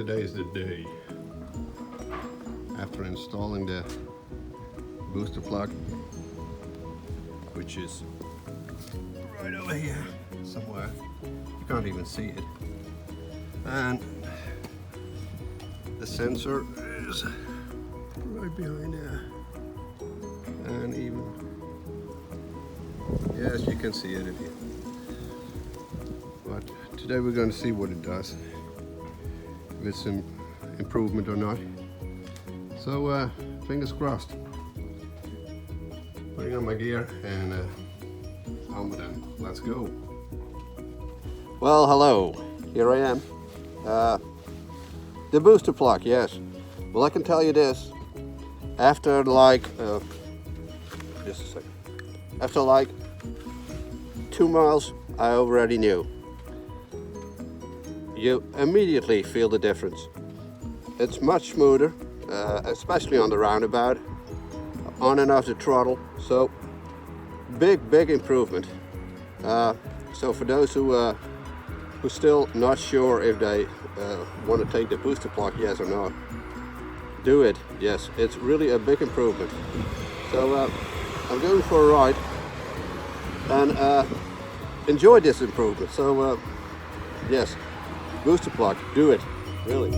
today's the day. After installing the booster plug, which is right over here somewhere, you can't even see it, and the sensor is right behind there, and even, yes, you can see it if you, but today we're going to see what it does, if it's an improvement or not. So fingers crossed. Putting on my gear and helmet and let's go. Well, hello, here I am. The booster plug, yes. Well, I can tell you this, after like, just a second, after like 2 miles, I already knew. You immediately feel the difference. It's much smoother, especially on the roundabout, on and off the throttle, so big improvement. So for those who still not sure if they want to take the booster plug, yes or no, do it. Yes, it's really a big improvement. So I'm going for a ride and enjoy this improvement. So yes, booster plug, do it, really.